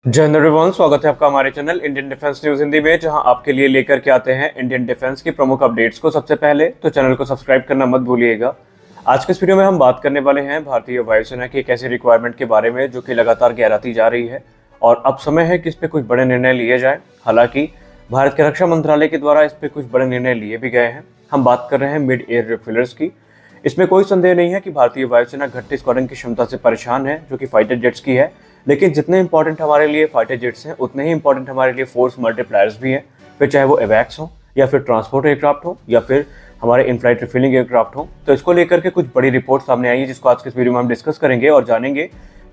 जय हिंद एवरीवन, स्वागत है आपका हमारे channel Indian defence news Hindi में, जहां आपके लिए लेकर के आते हैं इंडियन डिफेंस की प्रमुख अपडेट्स को सबसे पहले। तो चैनल को सब्सक्राइब करना मत भूलिएगा। आज के इस वीडियो में हम बात करने वाले हैं भारतीय वायुसेना की एक ऐसी रिक्वायरमेंट के बारे में जो कि लगातार गहराती जा रही है और अब समय है कि इस पे कुछ बड़े निर्णय लिए जाए। हालांकि भारत के रक्षा मंत्रालय के द्वारा इस पे कुछ बड़े निर्णय लिए भी गए हैं। हम बात कर रहे हैं मिड एयर रिफ्यूलर्स की। इसमें कोई संदेह नहीं है कि भारतीय वायुसेना घटती स्क्वाड्रन की क्षमता से परेशान है, जो कि फाइटर जेट्स की है। लेकिन जितने इंपॉर्टेंट हमारे लिए फाइटर जेट्स हैं, उतने ही इंपॉर्टेंट हमारे लिए फोर्स मल्टीप्लायर्स भी हैं। फिर चाहे वो एवैक्स हो या फिर ट्रांसपोर्ट एयरक्राफ्ट हो या फिर हमारे इन फ्लाइट रिफिलिंग एयरक्राफ्ट हो। तो इसको लेकर के कुछ बड़ी रिपोर्ट सामने आई है, जिसको आज के इस वीडियो में हम डिस्कस करेंगे और जानेंगे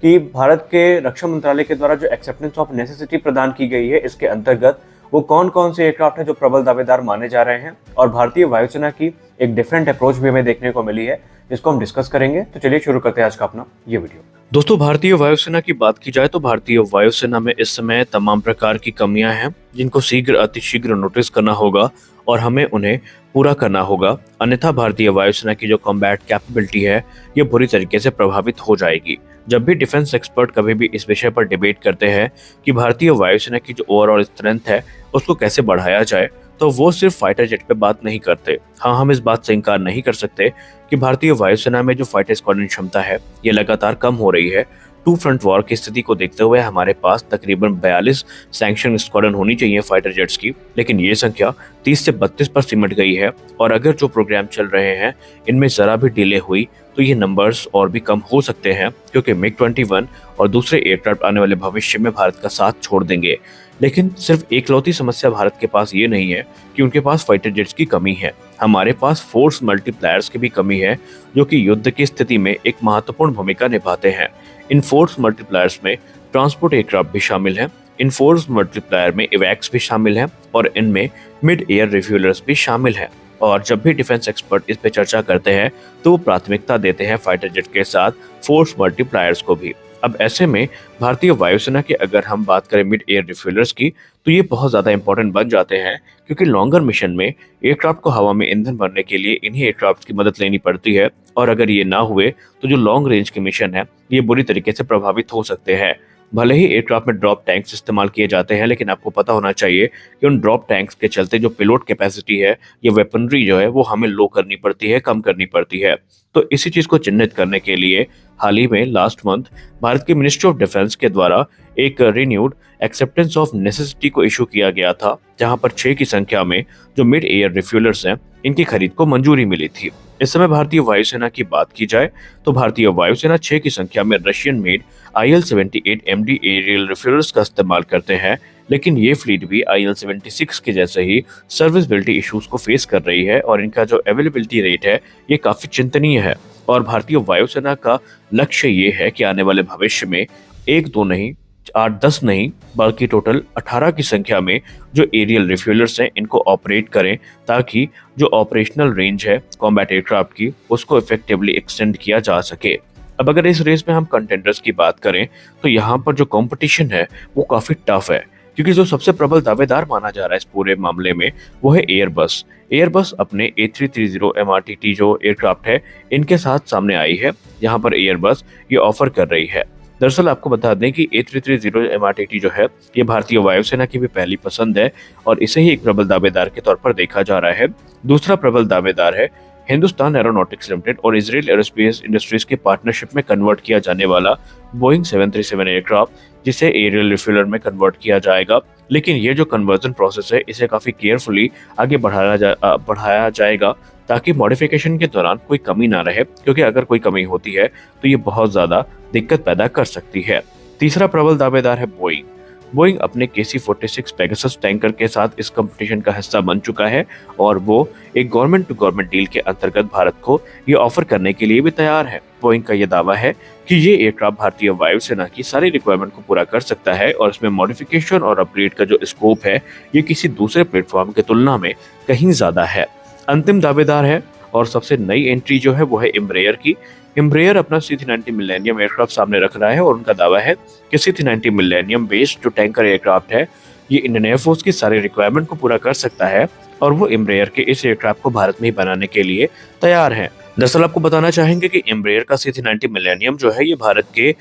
कि भारत के रक्षा मंत्रालय के द्वारा जो एक्सेप्टेंस ऑफ नेसेसिटी प्रदान की गई है, इसके अंतर्गत वो कौन कौन से एयरक्राफ्ट हैं जो प्रबल दावेदार माने जा रहे हैं। और भारतीय वायुसेना की एक डिफरेंट अप्रोच भी हमें देखने को मिली है, जिसको हम डिस्कस करेंगे। तो चलिए शुरू करते हैं आज का अपना ये वीडियो। दोस्तों, भारतीय वायुसेना की बात की जाए तो भारतीय वायुसेना में इस समय तमाम प्रकार की कमियां हैं, जिनको शीघ्र अतिशीघ्र नोटिस करना होगा और हमें उन्हें पूरा करना होगा। अन्यथा भारतीय वायुसेना की जो कॉम्बैट कैपेबिलिटी है, ये बुरी तरीके से प्रभावित हो जाएगी। जब भी डिफेंस एक्सपर्ट कभी भी इस विषय पर डिबेट करते हैं कि भारतीय वायुसेना की जो ओवरऑल स्ट्रेंथ है उसको कैसे बढ़ाया जाए, तो वो सिर्फ फाइटर जेट पे बात नहीं करते। हाँ, हम इस बात से इनकार नहीं कर सकते कि भारतीय वायुसेना में जो फाइटर स्क्वाड्रन क्षमता है, ये लगातार कम हो रही है। टू फ्रंट वॉर की स्थिति को देखते हुए हमारे पास तकरीबन 42 सैंक्शन स्क्वाड्रन होनी चाहिए फाइटर जेट्स की, लेकिन ये संख्या 30 से 32 पर सिमट गई है। और अगर जो प्रोग्राम चल रहे हैं इनमें जरा भी डिले हुई तो ये नंबर्स और भी कम हो सकते हैं, क्योंकि मिग-21 और दूसरे एयरक्राफ्ट आने वाले भविष्य में भारत का साथ छोड़ देंगे। लेकिन सिर्फ एकलौती समस्या भारत के पास ये नहीं है कि उनके पास फाइटर जेट्स की कमी है। हमारे पास फोर्स मल्टीप्लायर्स की भी कमी है, जो कि युद्ध की स्थिति में एक महत्वपूर्ण भूमिका निभाते हैं। इन फोर्स मल्टीप्लायर्स में ट्रांसपोर्ट एयरक्राफ्ट भी शामिल हैं, इन फोर्स मल्टीप्लायर में इवैक्स भी शामिल हैं और इनमें मिड एयर रिफ्यूलर्स भी शामिल हैं। और जब भी डिफेंस एक्सपर्ट इस पे चर्चा करते हैं तो वो प्राथमिकता देते हैं फाइटर जेट के साथ फोर्स मल्टीप्लायर्स को भी। अब ऐसे में भारतीय वायुसेना की अगर हम बात करें मिड एयर रिफ्यूलर्स की, तो ये बहुत ज़्यादा इंपॉर्टेंट बन जाते हैं, क्योंकि लॉन्गर मिशन में एयरक्राफ्ट को हवा में ईंधन भरने के लिए इन्हीं एयरक्राफ्ट की मदद लेनी पड़ती है। और अगर ये ना हुए तो जो लॉन्ग रेंज के मिशन है, ये बुरी तरीके से प्रभावित हो सकते हैं। भले ही एयरक्राफ्ट में ड्रॉप टैंक्स इस्तेमाल किए जाते हैं, लेकिन आपको पता होना चाहिए कि उन ड्रॉप टैंक्स के चलते जो पेलोड कैपेसिटी है या वेपनरी जो है वो हमें लो करनी पड़ती है, कम करनी पड़ती है। तो इसी चीज को चिन्हित करने के लिए हाल ही में लास्ट मंथ भारत के मिनिस्ट्री ऑफ डिफेंस के द्वारा एक रिन्यूड एक्सेप्टेंस ऑफ नेसेसिटी को इशू किया गया था, जहां पर 6 की संख्या में जो मिड एयर रिफ्यूलर्स हैं, इनकी खरीद को मंजूरी मिली थी। इस समय भारतीय वायुसेना की बात की जाए तो भारतीय वायुसेना 6 की संख्या में Russian made IL-78 MD aerial refuellers का इस्तेमाल करते हैं, लेकिन ये फ्लीट भी IL-76 के जैसे ही सर्विसबिलिटी इश्यूज को फेस कर रही है और इनका जो अवेलेबिलिटी रेट है ये काफी चिंतनीय है। और भारतीय वायुसेना का लक्ष्य ये है कि आने वाले भविष्य में 1-2 नहीं, 8-10 नहीं, बल्कि टोटल 18 की संख्या में जो एरियल रिफ्यूलर्स हैं इनको ऑपरेट करें, ताकि जो ऑपरेशनल रेंज है कॉम्बैट एयरक्राफ्ट की उसको इफेक्टिवली एक्सटेंड किया जा सके। अब अगर इस रेस में हम कंटेंडर्स की बात करें तो यहाँ पर जो कंपटीशन है वो काफी टफ है, क्योंकि जो सबसे प्रबल दावेदार माना जा रहा है इस पूरे मामले में वो है एयरबस। एयरबस अपने A330 MRTT जो एयरक्राफ्ट है इनके साथ सामने आई है। यहाँ पर एयरबस ये ऑफर कर रही है। दरअसल आपको बता दें कि A330 MRTT जो है ये भारतीय वायुसेना की भी पहली पसंद है और इसे ही एक प्रबल दावेदार के तौर पर देखा जा रहा है। दूसरा प्रबल दावेदार है हिंदुस्तान एरोनॉटिक्स लिमिटेड और इजराइल एरोस्पेस इंडस्ट्रीज के पार्टनरशिप में कन्वर्ट किया जाने वाला बोइंग 737 एयरक्राफ्ट, जिसे एरियल रिफ्यूलर में कन्वर्ट किया जाएगा। लेकिन ये जो कन्वर्जन प्रोसेस है इसे काफी केयरफुली आगे बढ़ाया जाएगा, ताकि मॉडिफिकेशन के दौरान कोई कमी ना रहे, क्योंकि अगर कोई कमी होती है तो ये बहुत ज्यादा दिक्कत पैदा कर सकती है। तीसरा प्रबल दावेदार है बोइंग। बोइंग अपने KC-46 पेगासस टैंकर के साथ इस कंपटीशन का हिस्सा बन चुका है और वो एक गवर्नमेंट टू गवर्नमेंट डील के अंतर्गत भारत को ये ऑफर करने के लिए भी तैयार है। बोइंग का ये दावा है कि ये एयरक्राफ्ट भारतीय वायुसेना की सारी रिक्वायरमेंट को पूरा कर सकता है और इसमें मॉडिफिकेशन और अपग्रेड का जो स्कोप है ये किसी दूसरे प्लेटफॉर्म की तुलना में कहीं ज्यादा है। अंतिम दावेदार है और सबसे नई एंट्री जो है वो है एम्ब्रेयर की। एम्ब्रेयर अपना C390 मिलेनियम एयरक्राफ्ट सामने रख रहा है और उनका दावा है कि C390 मिलेनियम बेस्ड जो टैंकर एयरक्राफ्ट है ये इंडियन एयरफोर्स की सारी रिक्वायरमेंट को पूरा कर सकता है और वो एम्ब्रेयर के इस एयरक्राफ्ट को भारत में ही बनाने के लिए तैयार है। दरअसल आपको बताना चाहेंगे कि एम्ब्रेयर का C390 मिलेनियम जो है ये भारत के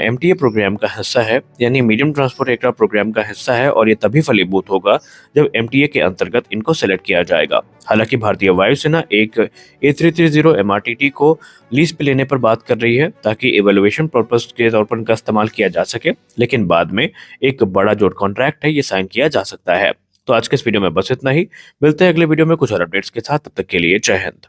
MTA प्रोग्राम का हिस्सा है, यानी मीडियम ट्रांसपोर्ट एयरक्राफ्ट प्रोग्राम का हिस्सा है, और ये तभी फलीभूत होगा जब MTA के अंतर्गत इनको सेलेक्ट किया जाएगा। हालांकि भारतीय वायुसेना एक A330 MRTT को लीज पे लेने पर बात कर रही है ताकि इवेल्युएशन पर्पस के तौर पर इनका इस्तेमाल किया जा सके, लेकिन बाद में एक बड़ा जो कॉन्ट्रैक्ट है ये साइन किया जा सकता है। तो आज के इस वीडियो में बस इतना ही। मिलते हैं अगले वीडियो में कुछ और अपडेट्स के साथ, तब तक के लिए जय हिंद।